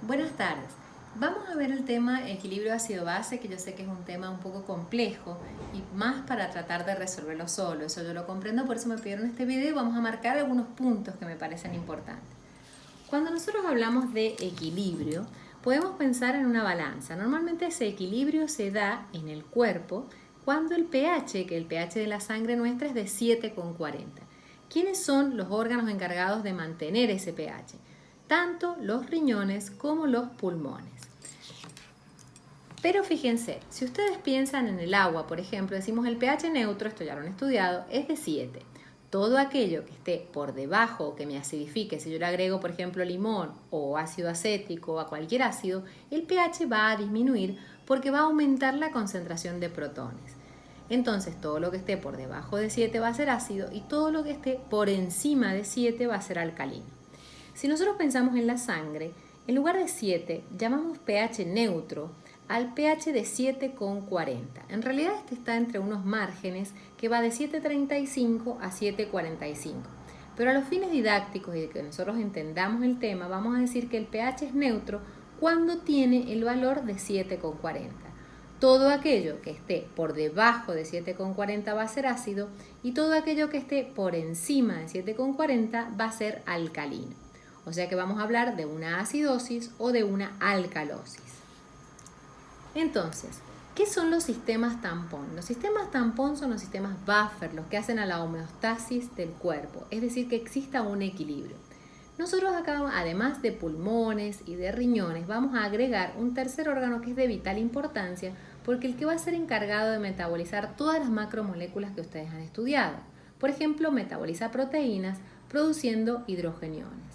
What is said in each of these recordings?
Buenas tardes. Vamos a ver el tema equilibrio ácido-base, que yo sé que es un tema un poco complejo y más para tratar de resolverlo solo. Eso yo lo comprendo, por eso me pidieron este video y vamos a marcar algunos puntos que me parecen importantes. Cuando nosotros hablamos de equilibrio, podemos pensar en una balanza. Normalmente ese equilibrio se da en el cuerpo cuando el pH, que el pH de la sangre nuestra es de 7,40. ¿Quiénes son los órganos encargados de mantener ese pH? Tanto los riñones como los pulmones. Pero fíjense, si ustedes piensan en el agua, por ejemplo, decimos el pH neutro, esto ya lo han estudiado, es de 7. Todo aquello que esté por debajo o que me acidifique, si yo le agrego, por ejemplo, limón o ácido acético o a cualquier ácido, el pH va a disminuir porque va a aumentar la concentración de protones. Entonces, todo lo que esté por debajo de 7 va a ser ácido y todo lo que esté por encima de 7 va a ser alcalino. Si nosotros pensamos en la sangre, en lugar de 7 llamamos pH neutro al pH de 7,40. En realidad este está entre unos márgenes que va de 7,35 a 7,45. Pero a los fines didácticos y de que nosotros entendamos el tema, vamos a decir que el pH es neutro cuando tiene el valor de 7,40. Todo aquello que esté por debajo de 7,40 va a ser ácido y todo aquello que esté por encima de 7,40 va a ser alcalino. O sea que vamos a hablar de una acidosis o de una alcalosis. Entonces, ¿qué son los sistemas tampón? Los sistemas tampón son los sistemas buffer, los que hacen a la homeostasis del cuerpo, es decir, que exista un equilibrio. Nosotros acá, además de pulmones y de riñones, vamos a agregar un tercer órgano que es de vital importancia, porque el que va a ser encargado de metabolizar todas las macromoléculas que ustedes han estudiado. Por ejemplo, metaboliza proteínas produciendo hidrogeniones.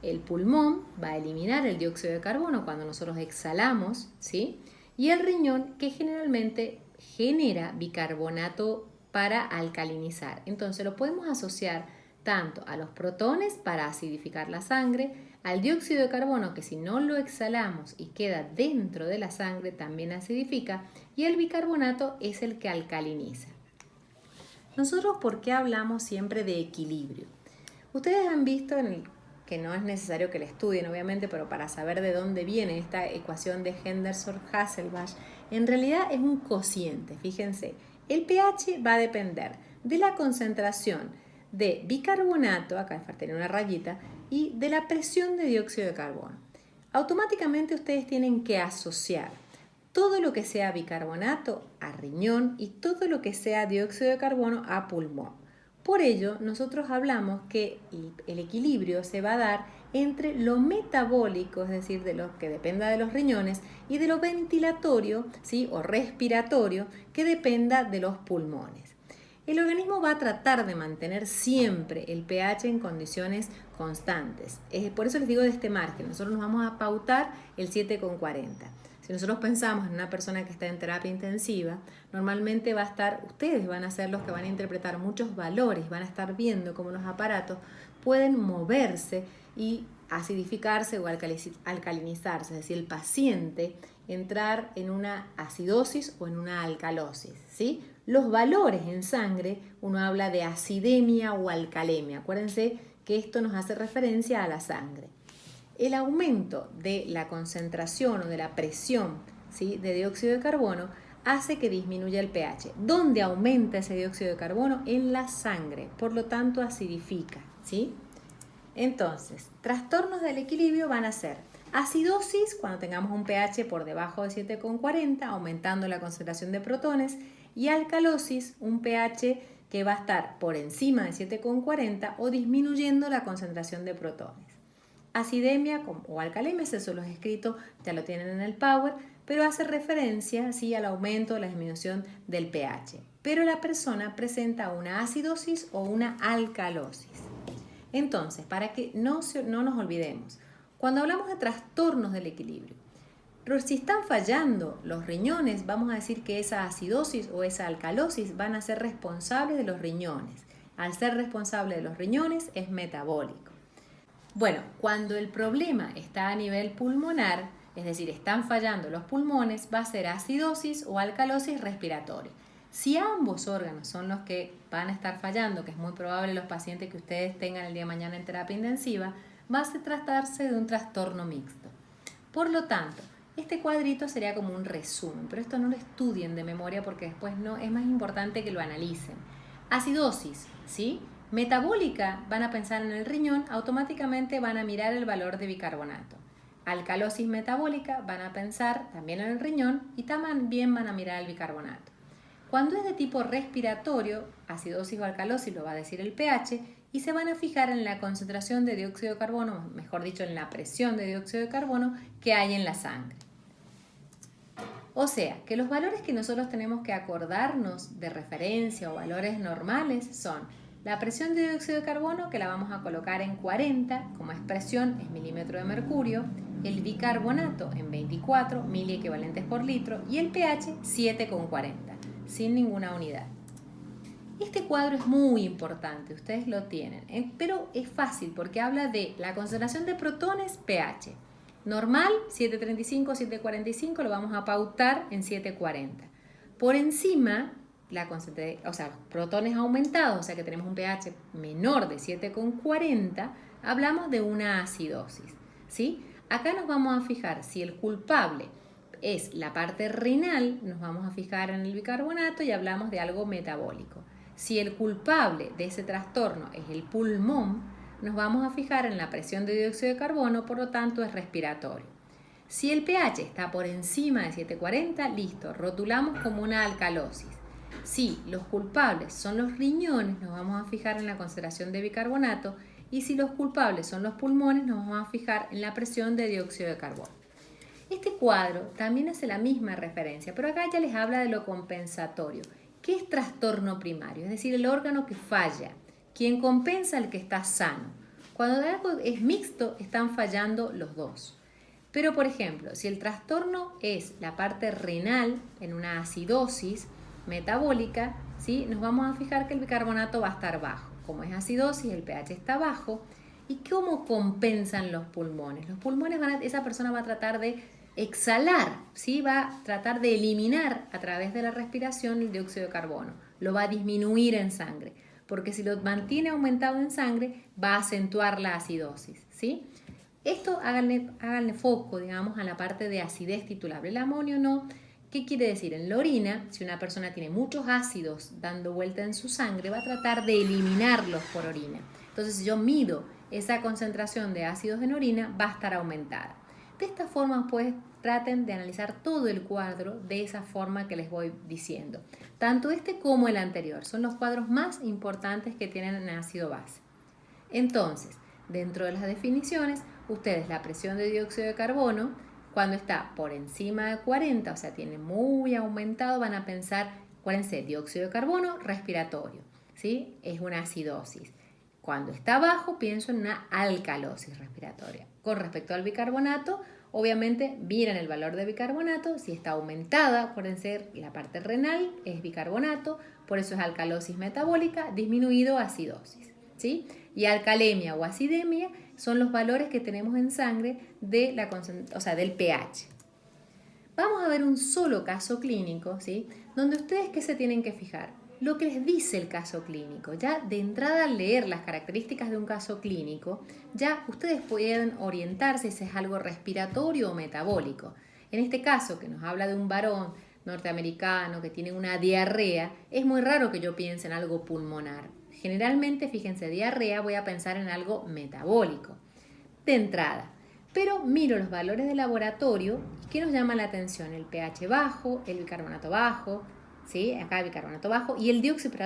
El pulmón va a eliminar el dióxido de carbono cuando nosotros exhalamos, ¿sí? Y el riñón que generalmente genera bicarbonato para alcalinizar. Entonces lo podemos asociar tanto a los protones para acidificar la sangre, al dióxido de carbono que si no lo exhalamos y queda dentro de la sangre también acidifica, y el bicarbonato es el que alcaliniza. Nosotros, ¿por qué hablamos siempre de equilibrio? Ustedes han visto que no es necesario que la estudien, obviamente, pero para saber de dónde viene esta ecuación de Henderson-Hasselbalch, en realidad es un cociente. Fíjense, el pH va a depender de la concentración de bicarbonato, acá tiene una rayita, y de la presión de dióxido de carbono. Automáticamente ustedes tienen que asociar todo lo que sea bicarbonato a riñón y todo lo que sea dióxido de carbono a pulmón. Por ello, nosotros hablamos que el equilibrio se va a dar entre lo metabólico, es decir, de lo que dependa de los riñones, y de lo ventilatorio, ¿sí? O respiratorio, que dependa de los pulmones. El organismo va a tratar de mantener siempre el pH en condiciones constantes. Por eso les digo de este margen, nosotros nos vamos a pautar el 7,40. Si nosotros pensamos en una persona que está en terapia intensiva, normalmente ustedes van a ser los que van a interpretar muchos valores, van a estar viendo cómo los aparatos pueden moverse y acidificarse o alcalinizarse, es decir, el paciente entrar en una acidosis o en una alcalosis, ¿sí? Los valores en sangre, uno habla de acidemia o alcalemia. Acuérdense que esto nos hace referencia a la sangre. El aumento de la concentración o de la presión, ¿sí? de dióxido de carbono hace que disminuya el pH. ¿Dónde aumenta ese dióxido de carbono? En la sangre, por lo tanto acidifica, ¿sí? Entonces, trastornos del equilibrio van a ser acidosis cuando tengamos un pH por debajo de 7,40, aumentando la concentración de protones, y alcalosis, un pH que va a estar por encima de 7,40 o disminuyendo la concentración de protones. Acidemia o alcalemia, eso lo he escrito, ya lo tienen en el Power, pero hace referencia ¿sí? al aumento o la disminución del pH. Pero la persona presenta una acidosis o una alcalosis. Entonces, para que no nos olvidemos, cuando hablamos de trastornos del equilibrio, pero si están fallando los riñones, vamos a decir que esa acidosis o esa alcalosis van a ser responsables de los riñones. Al ser responsable de los riñones es metabólico. Bueno, cuando el problema está a nivel pulmonar, es decir, están fallando los pulmones, va a ser acidosis o alcalosis respiratoria. Si ambos órganos son los que van a estar fallando, que es muy probable los pacientes que ustedes tengan el día de mañana en terapia intensiva, va a tratarse de un trastorno mixto. Por lo tanto, este cuadrito sería como un resumen, pero esto no lo estudien de memoria porque después no es más importante que lo analicen. Acidosis, ¿sí? Metabólica, van a pensar en el riñón, automáticamente van a mirar el valor de bicarbonato. Alcalosis metabólica, van a pensar también en el riñón y también van a mirar el bicarbonato. Cuando es de tipo respiratorio, acidosis o alcalosis lo va a decir el pH, y se van a fijar en la concentración de dióxido de carbono, mejor dicho, en la presión de dióxido de carbono que hay en la sangre. O sea, que los valores que nosotros tenemos que acordarnos de referencia o valores normales son la presión de dióxido de carbono, que la vamos a colocar en 40, como expresión es milímetro de mercurio, el bicarbonato en 24 miliequivalentes por litro y el pH 7,40, sin ninguna unidad. Este cuadro es muy importante, ustedes lo tienen, pero es fácil porque habla de la concentración de protones pH. Normal, 735, 745, lo vamos a pautar en 740. Por encima, los protones aumentados, o sea que tenemos un pH menor de 7,40, hablamos de una acidosis, ¿sí? Acá nos vamos a fijar si el culpable es la parte renal, nos vamos a fijar en el bicarbonato y hablamos de algo metabólico. Si el culpable de ese trastorno es el pulmón, nos vamos a fijar en la presión de dióxido de carbono, por lo tanto es respiratorio. Si el pH está por encima de 740, listo, rotulamos como una alcalosis. Si los culpables son los riñones, nos vamos a fijar en la concentración de bicarbonato, y si los culpables son los pulmones, nos vamos a fijar en la presión de dióxido de carbono. Este cuadro también hace la misma referencia, pero acá ya les habla de lo compensatorio. ¿Qué es trastorno primario? Es decir, el órgano que falla, quien compensa el que está sano. Cuando algo es mixto, están fallando los dos. Pero, por ejemplo, si el trastorno es la parte renal en una acidosis metabólica, ¿sí? Nos vamos a fijar que el bicarbonato va a estar bajo. Como es acidosis, el pH está bajo. ¿Y cómo compensan los pulmones? Los pulmones esa persona va a tratar de exhalar, ¿sí? Va a tratar de eliminar a través de la respiración el dióxido de carbono. Lo va a disminuir en sangre, porque si lo mantiene aumentado en sangre, va a acentuar la acidosis, ¿sí? Esto háganle foco, digamos, a la parte de acidez titulable. El amonio no. ¿Qué quiere decir? En la orina, si una persona tiene muchos ácidos dando vuelta en su sangre, va a tratar de eliminarlos por orina. Entonces, si yo mido esa concentración de ácidos en orina, va a estar aumentada. De esta forma, pues, traten de analizar todo el cuadro de esa forma que les voy diciendo. Tanto este como el anterior son los cuadros más importantes que tienen en ácido base. Entonces, dentro de las definiciones, ustedes la presión de dióxido de carbono, cuando está por encima de 40, o sea, tiene muy aumentado, van a pensar, acuérdense, dióxido de carbono respiratorio, ¿sí? Es una acidosis. Cuando está bajo, pienso en una alcalosis respiratoria. Con respecto al bicarbonato, obviamente miran el valor de bicarbonato. Si está aumentada, acuérdense, la parte renal es bicarbonato, por eso es alcalosis metabólica, disminuido acidosis, ¿sí? Y alcalemia o acidemia son los valores que tenemos en sangre del pH. Vamos a ver un solo caso clínico, ¿sí? Donde ustedes, ¿qué se tienen que fijar? Lo que les dice el caso clínico. Ya de entrada al leer las características de un caso clínico, ya ustedes pueden orientarse si es algo respiratorio o metabólico. En este caso, que nos habla de un varón norteamericano que tiene una diarrea, es muy raro que yo piense en algo pulmonar. Generalmente, fíjense, diarrea, voy a pensar en algo metabólico, de entrada. Pero miro los valores de laboratorio y ¿qué nos llama la atención? El pH bajo, el bicarbonato bajo, ¿sí? Acá el bicarbonato bajo y el dióxido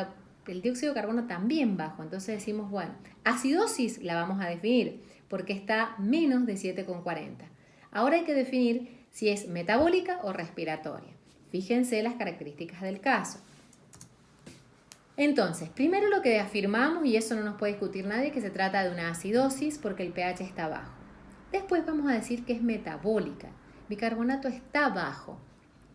de carbono también bajo. Entonces decimos, bueno, acidosis la vamos a definir porque está menos de 7,40. Ahora hay que definir si es metabólica o respiratoria. Fíjense las características del caso. Entonces, primero lo que afirmamos, y eso no nos puede discutir nadie, que se trata de una acidosis porque el pH está bajo. Después vamos a decir que es metabólica. Bicarbonato está bajo.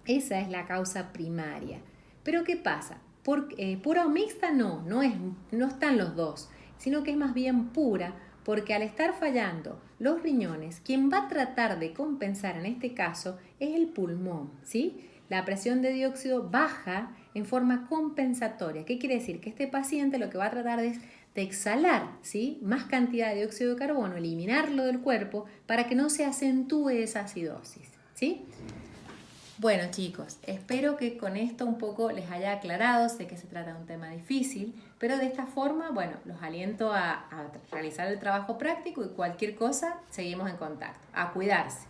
Esa es la causa primaria. Pero ¿qué pasa? Pura o mixta no están los dos, sino que es más bien pura, porque al estar fallando los riñones, quien va a tratar de compensar en este caso es el pulmón, ¿sí? La presión de dióxido baja en forma compensatoria. ¿Qué quiere decir? Que este paciente lo que va a tratar es de exhalar, ¿sí?, más cantidad de dióxido de carbono, eliminarlo del cuerpo para que no se acentúe esa acidosis, ¿sí? Bueno, chicos, espero que con esto un poco les haya aclarado. Sé que se trata de un tema difícil, pero de esta forma, bueno, los aliento a realizar el trabajo práctico y cualquier cosa, seguimos en contacto. A cuidarse.